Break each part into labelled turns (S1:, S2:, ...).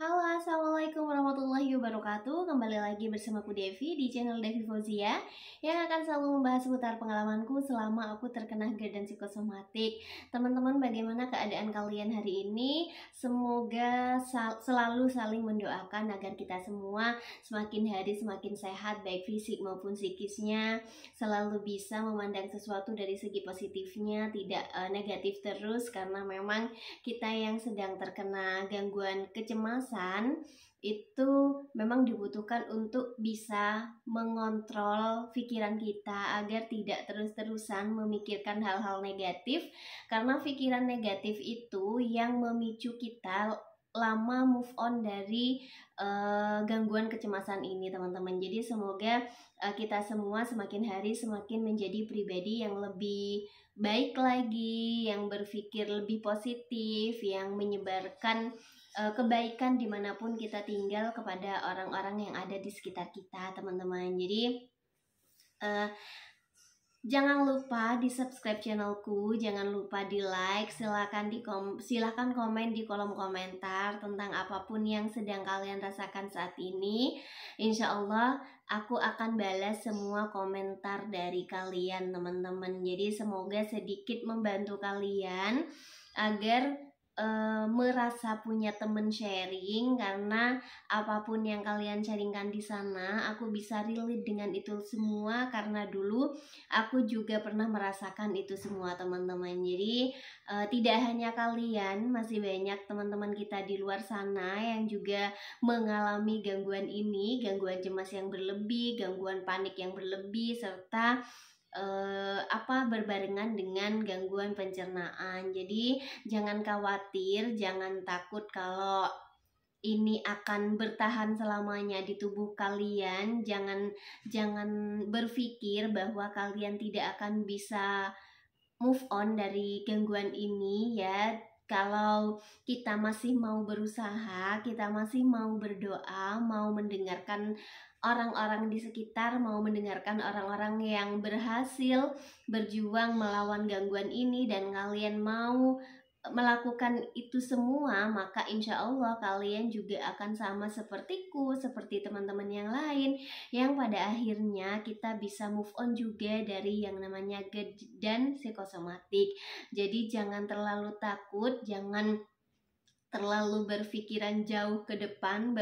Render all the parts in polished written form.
S1: Halo, assalamualaikum warahmatullahi wabarakatuh. Kembali lagi bersamaku Devi di channel Devi Fauzia yang akan selalu membahas seputar pengalamanku selama aku terkena GERD dan psikosomatik. Teman-teman, bagaimana keadaan kalian hari ini? Semoga selalu saling mendoakan agar kita semua semakin hari semakin sehat, baik fisik maupun psikisnya. Selalu bisa memandang sesuatu dari segi positifnya, tidak negatif terus, karena memang kita yang sedang terkena gangguan kecemasan itu memang dibutuhkan untuk bisa mengontrol pikiran kita agar tidak terus-terusan memikirkan hal-hal negatif, karena pikiran negatif itu yang memicu kita lama move on dari gangguan kecemasan ini, teman-teman. Jadi semoga kita semua semakin hari semakin menjadi pribadi yang lebih baik lagi, yang berpikir lebih positif, yang menyebarkan kebaikan dimanapun kita tinggal kepada orang-orang yang ada di sekitar kita, teman-teman. Jadi jangan lupa di subscribe channelku, jangan lupa di like, silahkan komen di kolom komentar tentang apapun yang sedang kalian rasakan saat ini. Insya Allah aku akan balas semua komentar dari kalian, teman-teman. Jadi semoga sedikit membantu kalian agar merasa punya temen sharing, karena apapun yang kalian sharingkan di sana aku bisa relate dengan itu semua, karena dulu aku juga pernah merasakan itu semua, teman-teman. Jadi tidak hanya kalian, masih banyak teman-teman kita di luar sana yang juga mengalami gangguan ini, gangguan cemas yang berlebih, gangguan panik yang berlebih, serta berbarengan dengan gangguan pencernaan. Jadi jangan khawatir, jangan takut kalau ini akan bertahan selamanya di tubuh kalian. Jangan berpikir bahwa kalian tidak akan bisa move on dari gangguan ini ya. Kalau kita masih mau berusaha, kita masih mau berdoa, mau mendengarkan orang-orang di sekitar, mau mendengarkan orang-orang yang berhasil berjuang melawan gangguan ini, dan kalian mau melakukan itu semua, maka insya Allah kalian juga akan sama sepertiku, seperti teman-teman yang lain, yang pada akhirnya kita bisa move on juga dari yang namanya GERD dan psikosomatik. Jadi jangan terlalu takut, jangan terlalu berpikiran jauh ke depan,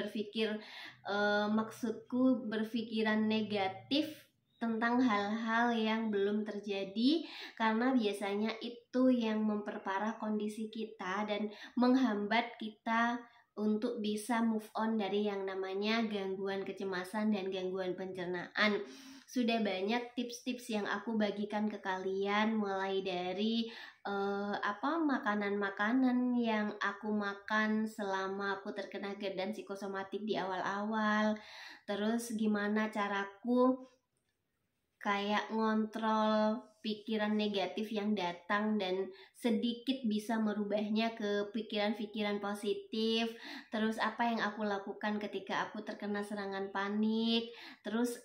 S1: maksudku berpikiran negatif tentang hal-hal yang belum terjadi, karena biasanya itu yang memperparah kondisi kita dan menghambat kita untuk bisa move on dari yang namanya gangguan kecemasan dan gangguan pencernaan. Sudah banyak tips-tips yang aku bagikan ke kalian, mulai dari makanan-makanan yang aku makan selama aku terkena GERD dan psikosomatik di awal-awal, terus gimana caraku kayak ngontrol pikiran negatif yang datang dan sedikit bisa merubahnya ke pikiran-pikiran positif, terus apa yang aku lakukan ketika aku terkena serangan panik, terus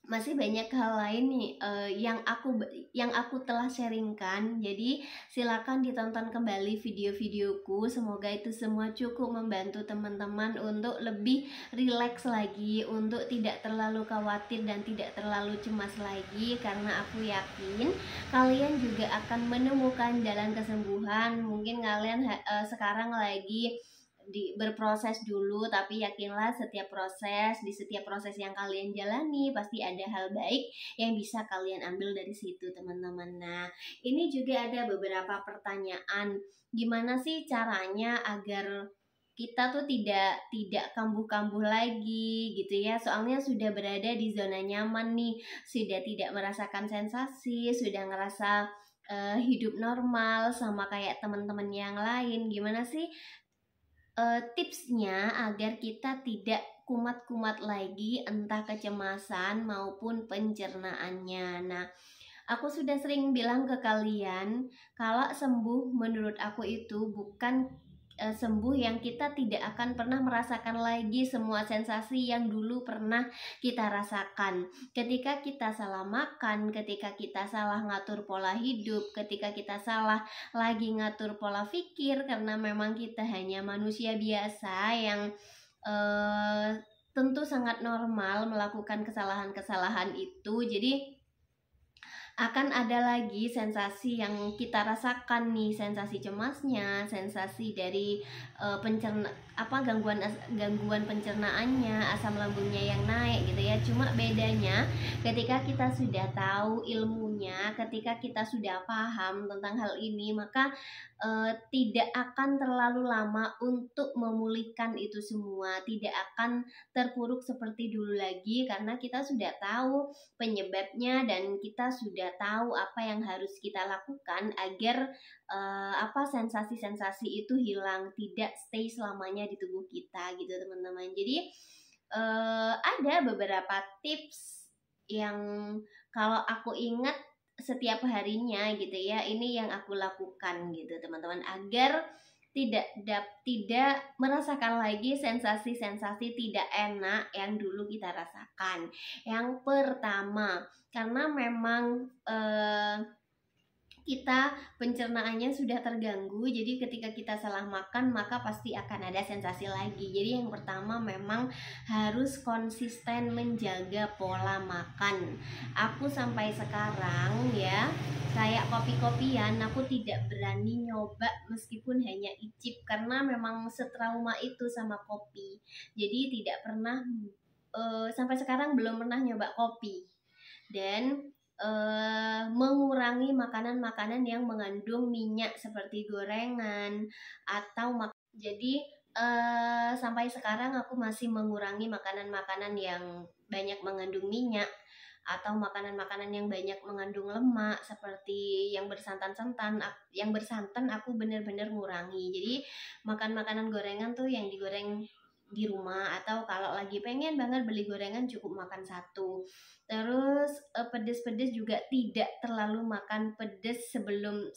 S1: masih banyak hal lain nih yang aku telah sharingkan. Jadi silakan ditonton kembali video-videoku, semoga itu semua cukup membantu teman-teman untuk lebih rileks lagi, untuk tidak terlalu khawatir dan tidak terlalu cemas lagi, karena aku yakin kalian juga akan menemukan jalan kesembuhan. Mungkin kalian sekarang lagi berproses dulu, tapi yakinlah di setiap proses yang kalian jalani pasti ada hal baik yang bisa kalian ambil dari situ, teman-teman. Nah, ini juga ada beberapa pertanyaan, gimana sih caranya agar kita tuh tidak kambuh-kambuh lagi gitu ya, soalnya sudah berada di zona nyaman nih, sudah tidak merasakan sensasi, sudah ngerasa hidup normal sama kayak teman-teman yang lain. Gimana sih tipsnya agar kita tidak kumat-kumat lagi entah kecemasan maupun pencernaannya? Nah, aku sudah sering bilang ke kalian kalau sembuh menurut aku itu bukan sembuh, yang kita tidak akan pernah merasakan lagi semua sensasi yang dulu pernah kita rasakan. Ketika kita salah makan, ketika kita salah ngatur pola hidup, ketika kita salah lagi ngatur pola pikir, karena memang kita hanya manusia biasa yang tentu sangat normal melakukan kesalahan-kesalahan itu. Jadi akan ada lagi sensasi yang kita rasakan nih, sensasi cemasnya, sensasi dari gangguan pencernaannya, asam lambungnya yang naik gitu ya. Cuma bedanya ketika kita sudah tahu ilmunya, ketika kita sudah paham tentang hal ini, maka tidak akan terlalu lama untuk memulihkan itu semua, tidak akan terpuruk seperti dulu lagi, karena kita sudah tahu penyebabnya dan kita sudah tahu apa yang harus kita lakukan agar sensasi-sensasi itu hilang, tidak stay selamanya di tubuh kita gitu teman-teman. Jadi ada beberapa tips yang kalau aku ingat setiap harinya gitu ya, ini yang aku lakukan gitu teman-teman, agar tidak merasakan lagi sensasi-sensasi tidak enak yang dulu kita rasakan. Yang pertama, karena memang kita pencernaannya sudah terganggu, jadi ketika kita salah makan maka pasti akan ada sensasi lagi. Jadi yang pertama memang harus konsisten menjaga pola makan. Aku sampai sekarang ya, kayak kopi-kopian aku tidak berani nyoba meskipun hanya icip, karena memang setrauma itu sama kopi. Jadi tidak pernah sampai sekarang belum pernah nyoba kopi. Dan mengurangi makanan-makanan yang mengandung minyak seperti gorengan atau jadi sampai sekarang aku masih mengurangi makanan-makanan yang banyak mengandung minyak atau makanan-makanan yang banyak mengandung lemak seperti yang bersantan-santan. Yang bersantan aku bener-bener ngurangi. Jadi makan makanan gorengan tuh yang digoreng di rumah, atau kalau lagi pengen banget beli gorengan cukup makan satu. Terus pedes-pedes juga tidak terlalu makan pedes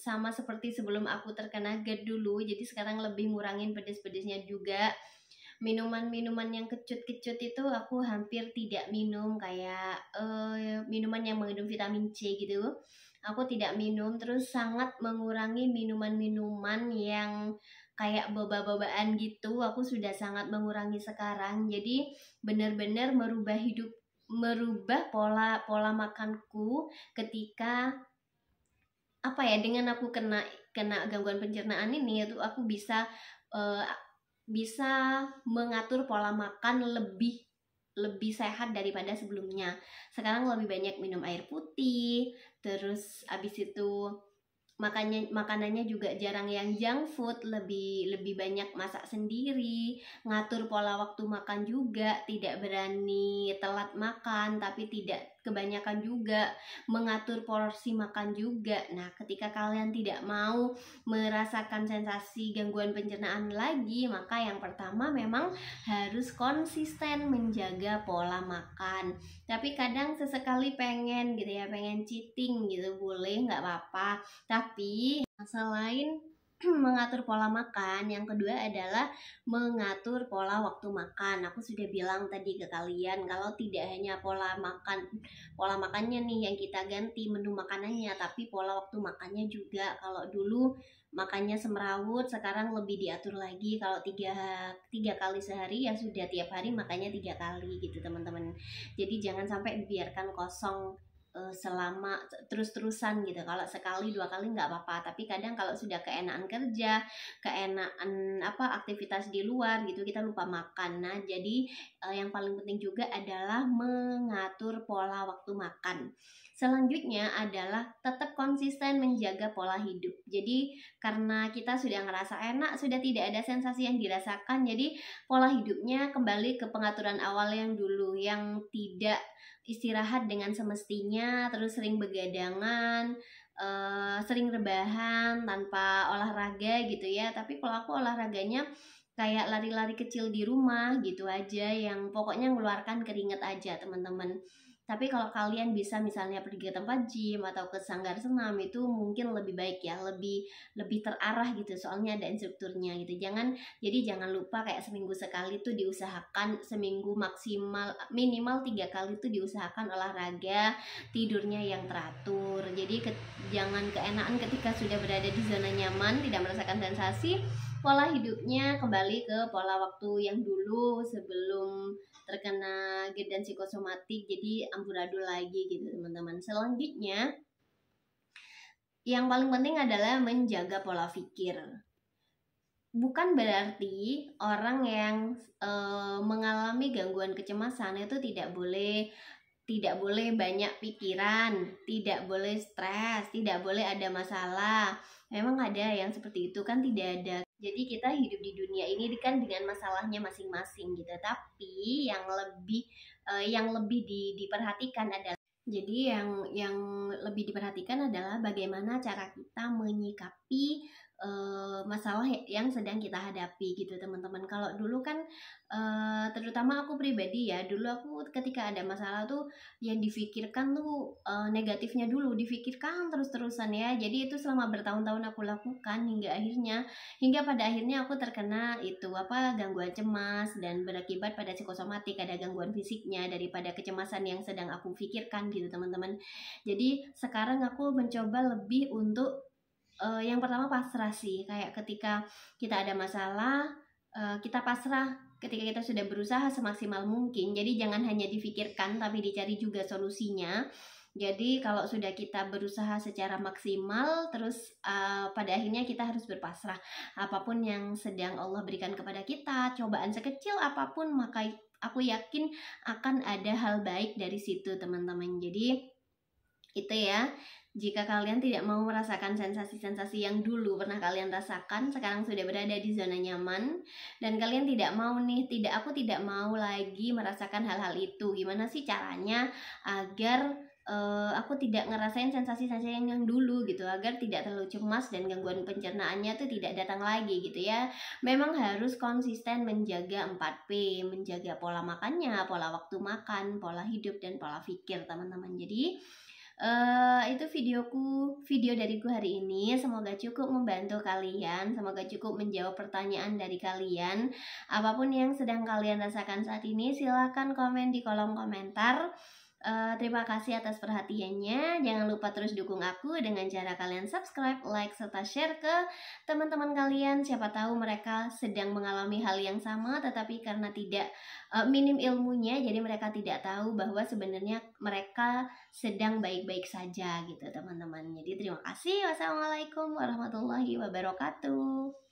S1: sama seperti sebelum aku terkena GERD dulu. Jadi sekarang lebih ngurangin pedes-pedesnya juga. Minuman-minuman yang kecut-kecut itu aku hampir tidak minum, kayak minuman yang mengandung vitamin C gitu. Aku tidak minum. Terus sangat mengurangi minuman-minuman yang kayak boba-bobaan gitu. Aku sudah sangat mengurangi sekarang. Jadi benar-benar merubah pola makanku ketika dengan aku kena gangguan pencernaan ini, itu aku bisa mengatur pola makan lebih sehat daripada sebelumnya. Sekarang lebih banyak minum air putih, terus abis itu makanannya juga jarang yang junk food, lebih banyak masak sendiri, ngatur pola waktu makan juga, tidak berani telat makan tapi tidak kebanyakan juga, mengatur porsi makan juga. Nah, ketika kalian tidak mau merasakan sensasi gangguan pencernaan lagi, maka yang pertama memang harus konsisten menjaga pola makan. Tapi kadang sesekali pengen gitu ya, pengen cheating gitu, boleh, nggak apa-apa. Tapi selain mengatur pola makan, yang kedua adalah mengatur pola waktu makan. Aku sudah bilang tadi ke kalian kalau tidak hanya pola makannya nih yang kita ganti menu makanannya, tapi pola waktu makannya juga. Kalau dulu makannya semrawut, sekarang lebih diatur lagi. Kalau tiga kali sehari, ya sudah tiap hari makannya 3 kali gitu teman-teman. Jadi jangan sampai dibiarkan kosong selama terus-terusan gitu. Kalau sekali 2 kali nggak apa-apa, tapi kadang kalau sudah keenaan kerja, keenaan aktivitas di luar gitu, kita lupa makan. Nah, jadi yang paling penting juga adalah mengatur pola waktu makan. Selanjutnya adalah tetap konsisten menjaga pola hidup. Jadi karena kita sudah ngerasa enak, sudah tidak ada sensasi yang dirasakan, jadi pola hidupnya kembali ke pengaturan awal yang dulu, yang tidak istirahat dengan semestinya, terus sering begadangan, sering rebahan tanpa olahraga gitu ya. Tapi kalau aku olahraganya kayak lari-lari kecil di rumah gitu aja, yang pokoknya mengeluarkan keringat aja teman-teman. Tapi kalau kalian bisa misalnya pergi ke tempat gym atau ke sanggar senam itu mungkin lebih baik ya, lebih terarah gitu, soalnya ada instrukturnya gitu. Jangan lupa kayak seminggu sekali tuh diusahakan, seminggu maksimal minimal 3 kali tuh diusahakan olahraga, tidurnya yang teratur. Jadi jangan keenaan ketika sudah berada di zona nyaman, tidak merasakan sensasi, pola hidupnya kembali ke pola waktu yang dulu sebelum terkena GERD dan psikosomatik, jadi amburadul lagi gitu teman-teman. Selanjutnya yang paling penting adalah menjaga pola pikir. Bukan berarti orang yang mengalami gangguan kecemasan itu tidak boleh banyak pikiran, tidak boleh stres, tidak boleh ada masalah. Memang ada yang seperti itu kan, tidak ada. Jadi kita hidup di dunia ini kan dengan masalahnya masing-masing gitu. Tapi yang lebih diperhatikan adalah lebih diperhatikan adalah bagaimana cara kita menyikapi masalah yang sedang kita hadapi gitu teman-teman. Kalau dulu kan terutama aku pribadi ya, dulu aku ketika ada masalah tuh yang difikirkan tuh negatifnya dulu, difikirkan terus-terusan ya. Jadi itu selama bertahun-tahun aku lakukan hingga pada akhirnya aku terkena gangguan cemas dan berakibat pada psikosomatik, ada gangguan fisiknya daripada kecemasan yang sedang aku pikirkan gitu teman-teman. Jadi sekarang aku mencoba lebih untuk yang pertama pasrah sih, kayak ketika kita ada masalah kita pasrah, ketika kita sudah berusaha semaksimal mungkin. Jadi jangan hanya difikirkan tapi dicari juga solusinya. Jadi kalau sudah kita berusaha secara maksimal, terus pada akhirnya kita harus berpasrah. Apapun yang sedang Allah berikan kepada kita, cobaan sekecil apapun, maka aku yakin akan ada hal baik dari situ teman-teman. Jadi itu ya, jika kalian tidak mau merasakan sensasi-sensasi yang dulu pernah kalian rasakan, sekarang sudah berada di zona nyaman, dan kalian aku tidak mau lagi merasakan hal-hal itu. Gimana sih caranya agar aku tidak ngerasain sensasi-sensasi yang dulu gitu, agar tidak terlalu cemas dan gangguan pencernaannya tuh tidak datang lagi gitu ya. Memang harus konsisten menjaga 4P, menjaga pola makannya, pola waktu makan, pola hidup, dan pola pikir teman-teman. Jadi itu video dariku hari ini. Semoga cukup membantu kalian, semoga cukup menjawab pertanyaan dari kalian. Apapun yang sedang kalian rasakan saat ini, silahkan komen di kolom komentar. Terima kasih atas perhatiannya. Jangan lupa terus dukung aku dengan cara kalian subscribe, like, serta share ke teman-teman kalian. Siapa tahu mereka sedang mengalami hal yang sama, tetapi karena tidak minim ilmunya, jadi mereka tidak tahu bahwa sebenarnya mereka sedang baik-baik saja gitu teman-teman. Jadi terima kasih. Wassalamualaikum warahmatullahi wabarakatuh.